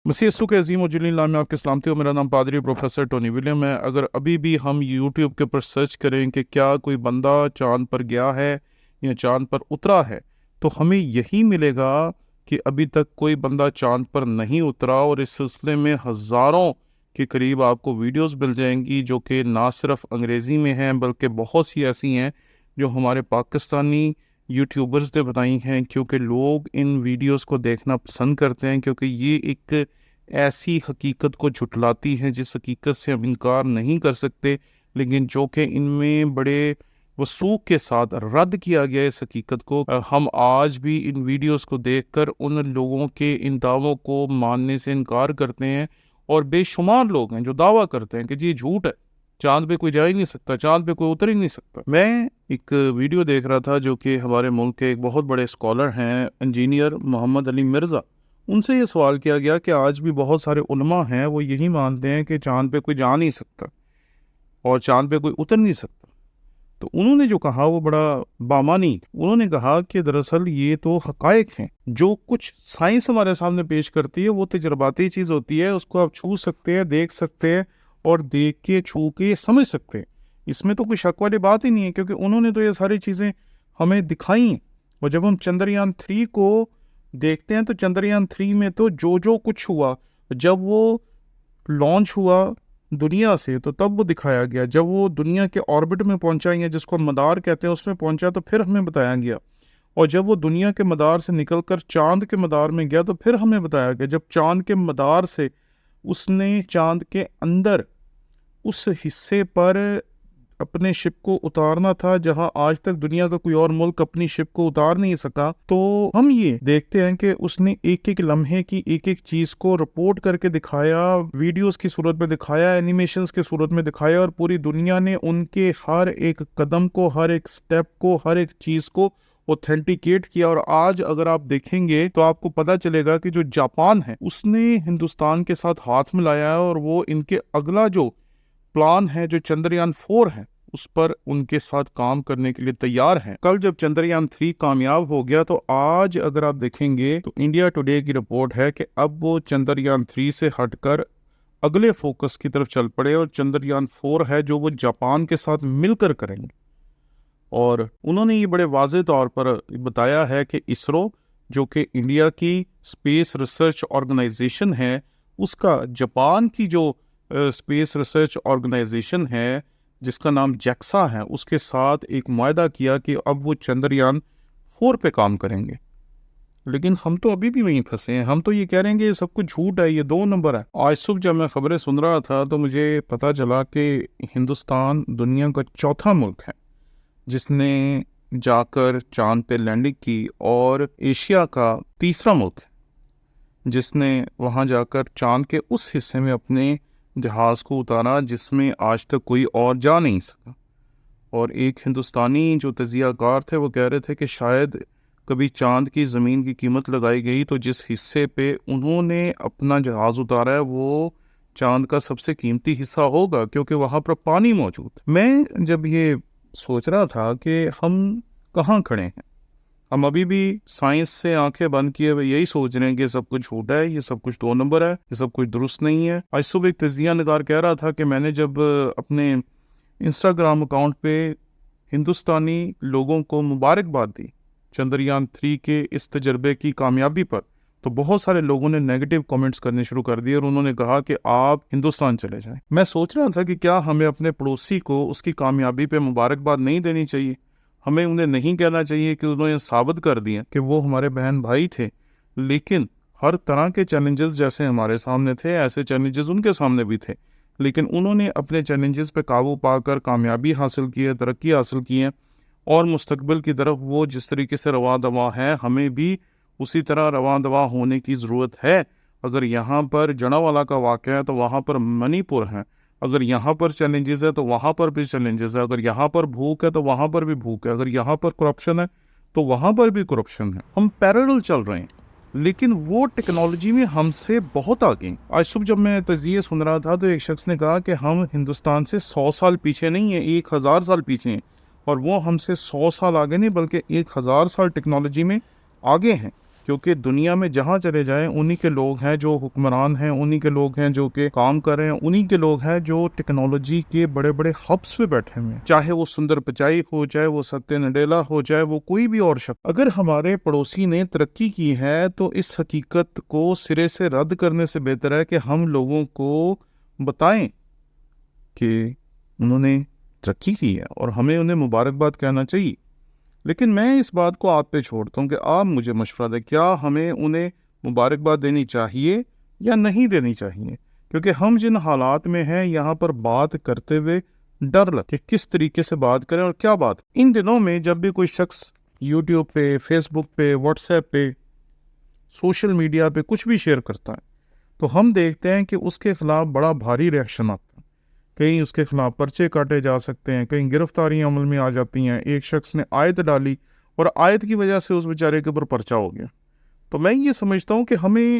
مسیح یسوع کے عظیم و جلیل نام میں آپ کے سلامتی ہو۔ میرا نام پادری پروفیسر ٹونی ولیم ہے۔ اگر ابھی بھی ہم یوٹیوب کے اوپر سرچ کریں کہ کیا کوئی بندہ چاند پر گیا ہے یا چاند پر اترا ہے، تو ہمیں یہی ملے گا کہ ابھی تک کوئی بندہ چاند پر نہیں اترا، اور اس سلسلے میں ہزاروں کے قریب آپ کو ویڈیوز مل جائیں گی جو کہ نہ صرف انگریزی میں ہیں بلکہ بہت سی ایسی ہیں جو ہمارے پاکستانی یوٹیوبرز نے بتائی ہیں، کیونکہ لوگ ان ویڈیوز کو دیکھنا پسند کرتے ہیں، کیونکہ یہ ایک ایسی حقیقت کو جھٹلاتی ہیں جس حقیقت سے ہم انکار نہیں کر سکتے، لیکن جو کہ ان میں بڑے وثوق کے ساتھ رد کیا گیا اس حقیقت کو۔ ہم آج بھی ان ویڈیوز کو دیکھ کر ان لوگوں کے ان دعووں کو ماننے سے انکار کرتے ہیں، اور بے شمار لوگ ہیں جو دعویٰ کرتے ہیں کہ جی جھوٹ ہے، چاند پہ کوئی جا ہی نہیں سکتا، چاند پہ کوئی اتر ہی نہیں سکتا۔ میں ایک ویڈیو دیکھ رہا تھا جو کہ ہمارے ملک کے ایک بہت بڑے اسکالر ہیں، انجینئر محمد علی مرزا، ان سے یہ سوال کیا گیا کہ آج بھی بہت سارے علماء ہیں وہ یہی مانتے ہیں کہ چاند پہ کوئی جا نہیں سکتا اور چاند پہ کوئی اتر نہیں سکتا۔ تو انہوں نے جو کہا وہ بڑا بامانی، انہوں نے کہا کہ دراصل یہ تو حقائق ہیں، جو کچھ سائنس ہمارے سامنے پیش کرتی ہے وہ تجرباتی چیز ہوتی ہے، اس کو آپ چھو سکتے ہیں، دیکھ سکتے ہیں، اور دیکھ کے چھو کے سمجھ سکتے ہیں، اس میں تو کوئی شک والی بات ہی نہیں ہے، کیونکہ انہوں نے تو یہ ساری چیزیں ہمیں دکھائی ہیں۔ اور جب ہم چندریان 3 کو دیکھتے ہیں تو چندریان 3 میں تو جو کچھ ہوا، جب وہ لانچ ہوا دنیا سے تو تب وہ دکھایا گیا، جب وہ دنیا کے آربٹ میں پہنچا یا جس کو مدار کہتے ہیں اس میں پہنچا تو پھر ہمیں بتایا گیا، اور جب وہ دنیا کے مدار سے نکل کر چاند کے مدار میں گیا تو پھر ہمیں بتایا گیا، جب چاند کے مدار سے اس نے چاند کے اندر اس حصے پر اپنے شپ کو اتارنا تھا جہاں آج تک دنیا کا کوئی اور ملک اپنی شپ کو اتار نہیں سکا، تو ہم یہ دیکھتے ہیں کہ اس نے ایک ایک لمحے کی ایک ایک چیز کو رپورٹ کر کے دکھایا، ویڈیوز کی صورت میں دکھایا، اینیمیشنز کی صورت میں دکھایا، اور پوری دنیا نے ان کے ہر ایک قدم کو، ہر ایک سٹیپ کو، ہر ایک چیز کو اوتھینٹیکیٹ کیا۔ اور آج اگر آپ دیکھیں گے تو آپ کو پتا چلے گا کہ جو جاپان ہے اس نے ہندوستان کے ساتھ ہاتھ ملایا ہے، اور وہ ان کے اگلا جو پلان ہے جو چندریان 4 ہے اس پر ان کے ساتھ کام کرنے کے لیے تیار ہیں۔ کل جب چندریان 3 کامیاب ہو گیا تو آج اگر آپ دیکھیں گے تو انڈیا ٹوڈے کی رپورٹ ہے کہ اب وہ چندریان 3 سے ہٹ کر اگلے فوکس کی طرف چل پڑے، اور چندریان 4 ہے جو وہ جاپان کے ساتھ مل کر کریں گے۔ اور انہوں نے یہ بڑے واضح طور پر بتایا ہے کہ اسرو جو کہ انڈیا کی اسپیس ریسرچ آرگنائزیشن ہے، اس کا جاپان کی جو اسپیس ریسرچ آرگنائزیشن ہے جس کا نام جیکسا ہے، اس کے ساتھ ایک معاہدہ کیا کہ اب وہ چندریان 4 پہ کام کریں گے۔ لیکن ہم تو ابھی بھی وہیں پھنسے ہیں، ہم تو یہ کہہ رہے ہیں کہ یہ سب کچھ جھوٹ ہے، یہ 2 نمبر ہے۔ آج صبح جب میں خبریں سن رہا تھا تو مجھے پتا چلا کہ ہندوستان دنیا کا 4تھا ملک ہے جس نے جا کر چاند پہ لینڈنگ کی، اور ایشیا کا 3را ملک ہے جس نے وہاں جا کر چاند کے اس حصے میں اپنے جہاز کو اتارا جس میں آج تک کوئی اور جا نہیں سکا۔ اور ایک ہندوستانی جو تجزیہ کار تھے وہ کہہ رہے تھے کہ شاید کبھی چاند کی زمین کی قیمت لگائی گئی تو جس حصے پہ انہوں نے اپنا جہاز اتارا ہے وہ چاند کا سب سے قیمتی حصہ ہوگا، کیونکہ وہاں پر پانی موجود۔ میں جب یہ سوچ رہا تھا کہ ہم کہاں کھڑے ہیں، ہم ابھی بھی سائنس سے آنکھیں بند کیے ہوئے یہی سوچ رہے ہیں کہ یہ سب کچھ جھوٹا ہے، یہ سب کچھ 2 نمبر ہے، یہ سب کچھ درست نہیں ہے۔ آج صبح ایک تجزیہ نگار کہہ رہا تھا کہ میں نے جب اپنے انسٹاگرام اکاؤنٹ پہ ہندوستانی لوگوں کو مبارکباد دی چندریان 3 کے اس تجربے کی کامیابی پر، تو بہت سارے لوگوں نے نیگیٹو کامنٹس کرنے شروع کر دیے، اور انہوں نے کہا کہ آپ ہندوستان چلے جائیں۔ میں سوچ رہا تھا کہ کیا ہمیں اپنے پڑوسی کو اس کی کامیابی پہ مبارکباد نہیں دینی چاہیے؟ ہمیں انہیں نہیں کہنا چاہیے کہ انہوں نے ثابت کر دیا کہ وہ ہمارے بہن بھائی تھے، لیکن ہر طرح کے چیلنجز جیسے ہمارے سامنے تھے ایسے چیلنجز ان کے سامنے بھی تھے، لیکن انہوں نے اپنے چیلنجز پہ قابو پا کر کامیابی حاصل کی ہے، ترقی حاصل کی ہے، اور مستقبل کی طرف وہ جس طریقے سے رواں دواں ہے ہمیں بھی اسی طرح رواں دواں ہونے کی ضرورت ہے۔ اگر یہاں پر جڑاوالا کا واقعہ ہے تو وہاں پر منی پور ہے، اگر یہاں پر چیلنجز ہے تو وہاں پر بھی چیلنجز ہے، اگر یہاں پر بھوک ہے تو وہاں پر بھی بھوک ہے، اگر یہاں پر کرپشن ہے تو وہاں پر بھی کرپشن ہے۔ ہم پیرالل چل رہے ہیں، لیکن وہ ٹیکنالوجی میں ہم سے بہت آگے ہیں۔ آج صبح جب میں تجزیے سن رہا تھا تو ایک شخص نے کہا کہ ہم ہندوستان سے 100 سال پیچھے نہیں ہیں، 1000 سال پیچھے ہیں، اور وہ ہم سے 100 سال آگے نہیں بلکہ 1000 سال ٹیکنالوجی میں آگے ہیں۔ کیونکہ دنیا میں جہاں چلے جائیں انہی کے لوگ ہیں جو حکمران ہیں، انہی کے لوگ ہیں جو کہ کام کر رہے ہیں، انہی کے لوگ ہیں جو ٹیکنالوجی کے بڑے بڑے ہبس پہ بیٹھے ہوئے ہیں، چاہے وہ سندر پچائی ہو، چاہے وہ ستیہ نڈیلا ہو، چاہے وہ کوئی بھی اور شخص۔ اگر ہمارے پڑوسی نے ترقی کی ہے تو اس حقیقت کو سرے سے رد کرنے سے بہتر ہے کہ ہم لوگوں کو بتائیں کہ انہوں نے ترقی کی ہے اور ہمیں انہیں مبارکباد کہنا چاہیے۔ لیکن میں اس بات کو آپ پہ چھوڑتا ہوں کہ آپ مجھے مشورہ دیں، کیا ہمیں انہیں مبارکباد دینی چاہیے یا نہیں دینی چاہیے؟ کیونکہ ہم جن حالات میں ہیں یہاں پر بات کرتے ہوئے ڈر لگ کہ کس طریقے سے بات کریں اور کیا بات۔ ان دنوں میں جب بھی کوئی شخص یوٹیوب پہ، فیس بک پہ، واٹس ایپ پہ، سوشل میڈیا پہ کچھ بھی شیئر کرتا ہے تو ہم دیکھتے ہیں کہ اس کے خلاف بڑا بھاری ریئیکشن آتا ہے۔ کہیں اس کے خلاف پرچے کاٹے جا سکتے ہیں، کہیں گرفتاریاں عمل میں آ جاتی ہیں۔ ایک شخص نے آیت ڈالی اور آیت کی وجہ سے اس بیچارے کے اوپر پرچہ ہو گیا۔ تو میں یہ سمجھتا ہوں کہ ہمیں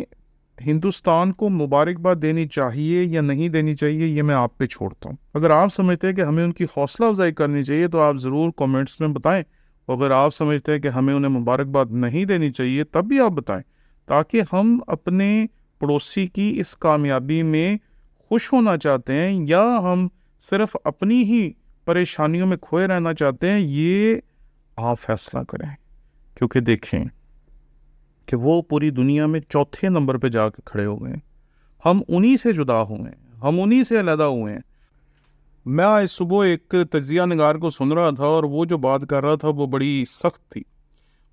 ہندوستان کو مبارکباد دینی چاہیے یا نہیں دینی چاہیے، یہ میں آپ پہ چھوڑتا ہوں۔ اگر آپ سمجھتے ہیں کہ ہمیں ان کی حوصلہ افزائی کرنی چاہیے تو آپ ضرور کومنٹس میں بتائیں، اگر آپ سمجھتے ہیں کہ ہمیں انہیں مبارکباد نہیں دینی چاہیے تب بھی آپ بتائیں، تاکہ ہم اپنے پڑوسی کی اس کامیابی میں خوش ہونا چاہتے ہیں یا ہم صرف اپنی ہی پریشانیوں میں کھوئے رہنا چاہتے ہیں، یہ آپ فیصلہ کریں۔ کیونکہ دیکھیں کہ وہ پوری دنیا میں چوتھے نمبر پہ جا کے کھڑے ہو گئے ہیں، ہم انہی سے جدا ہوئے ہیں، ہم انہی سے علیحدہ ہوئے ہیں۔ میں آج صبح ایک تجزیہ نگار کو سن رہا تھا اور وہ جو بات کر رہا تھا وہ بڑی سخت تھی۔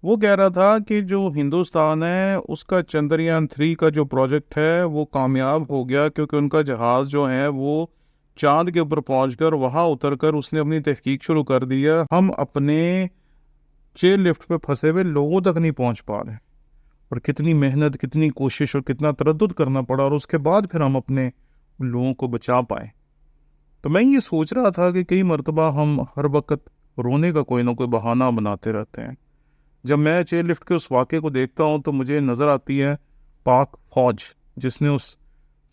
وہ کہہ رہا تھا کہ جو ہندوستان ہے اس کا چندریان 3 کا جو پروجیکٹ ہے وہ کامیاب ہو گیا، کیونکہ ان کا جہاز جو ہے وہ چاند کے اوپر پہنچ کر وہاں اتر کر اس نے اپنی تحقیق شروع کر دیا۔ ہم اپنے چیئر لفٹ پہ پھنسے ہوئے لوگوں تک نہیں پہنچ پا رہے، اور کتنی محنت، کتنی کوشش اور کتنا تردد کرنا پڑا، اور اس کے بعد پھر ہم اپنے لوگوں کو بچا پائے۔ تو میں یہ سوچ رہا تھا کہ کئی مرتبہ ہم ہر وقت رونے کا کوئی نہ کوئی بہانہ بناتے رہتے ہیں۔ جب میں چیئر لفٹ کے اس واقعے کو دیکھتا ہوں تو مجھے نظر آتی ہے پاک فوج، جس نے اس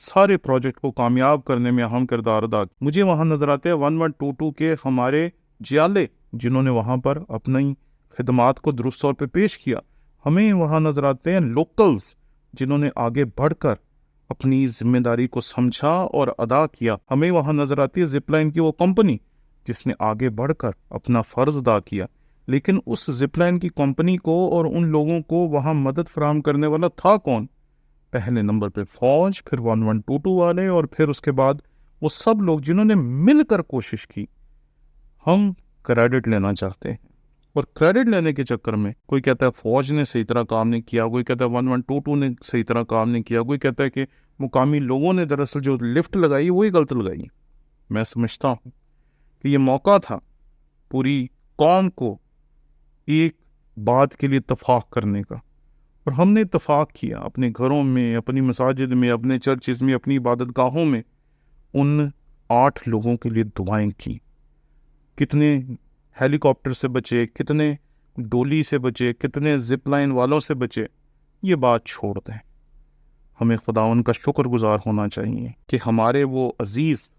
سارے پروجیکٹ کو کامیاب کرنے میں اہم کردار ادا کیا۔ مجھے وہاں نظر آتے ہیں 1122 کے ہمارے جیالے، جنہوں نے وہاں پر اپنی خدمات کو درست طور پہ پیش کیا۔ ہمیں وہاں نظر آتے ہیں لوکلز، جنہوں نے آگے بڑھ کر اپنی ذمہ داری کو سمجھا اور ادا کیا۔ ہمیں وہاں نظر آتی ہے زپ لائن کی وہ کمپنی جس نے آگے بڑھ کر اپنا فرض ادا کیا۔ لیکن اس زپ لائن کی کمپنی کو اور ان لوگوں کو وہاں مدد فراہم کرنے والا تھا کون؟ پہلے نمبر پہ فوج، پھر 1122 والے، اور پھر اس کے بعد وہ سب لوگ جنہوں نے مل کر کوشش کی۔ ہم کریڈٹ لینا چاہتے ہیں، اور کریڈٹ لینے کے چکر میں کوئی کہتا ہے فوج نے صحیح طرح کام نہیں کیا، کوئی کہتا ہے 1122 نے صحیح طرح کام نہیں کیا، کوئی کہتا ہے کہ مقامی لوگوں نے دراصل جو لفٹ لگائی وہی غلط لگائی۔ میں سمجھتا ہوں کہ یہ موقع تھا پوری قوم کو ایک بات کے لیے اتفاق کرنے کا، اور ہم نے اتفاق کیا اپنے گھروں میں، اپنی مساجد میں، اپنے چرچز میں، اپنی عبادت گاہوں میں ان 8 لوگوں کے لیے دعائیں کی۔ کتنے ہیلی کاپٹر سے بچے، کتنے ڈولی سے بچے، کتنے زپ لائن والوں سے بچے، یہ بات چھوڑ دیں۔ ہمیں خداوند کا شکر گزار ہونا چاہیے کہ ہمارے وہ عزیز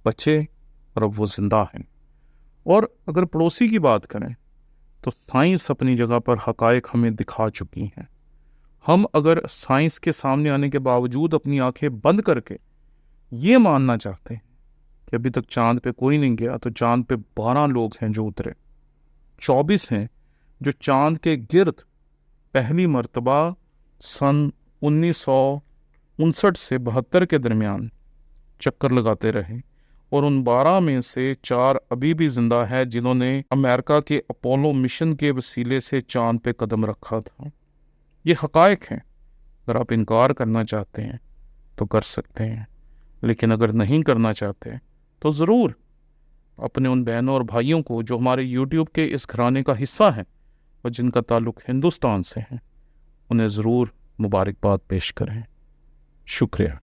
بچے اور اب وہ زندہ ہیں۔ اور اگر پڑوسی کی بات کریں تو سائنس اپنی جگہ پر حقائق ہمیں دکھا چکی ہیں۔ ہم اگر سائنس کے سامنے آنے کے باوجود اپنی آنکھیں بند کر کے یہ ماننا چاہتے ہیں کہ ابھی تک چاند پہ کوئی نہیں گیا، تو چاند پہ 12 لوگ ہیں جو اترے، 24 ہیں جو چاند کے گرد پہلی مرتبہ سن 1959 سے 72 کے درمیان چکر لگاتے رہے، اور ان 12 میں سے 4 ابھی بھی زندہ ہے جنہوں نے امریکہ کے اپولو مشن کے وسیلے سے چاند پہ قدم رکھا تھا۔ یہ حقائق ہیں، اگر آپ انکار کرنا چاہتے ہیں تو کر سکتے ہیں، لیکن اگر نہیں کرنا چاہتے تو ضرور اپنے ان بہنوں اور بھائیوں کو جو ہمارے یوٹیوب کے اس گھرانے کا حصہ ہیں اور جن کا تعلق ہندوستان سے ہے، انہیں ضرور مبارکباد پیش کریں۔ شکریہ۔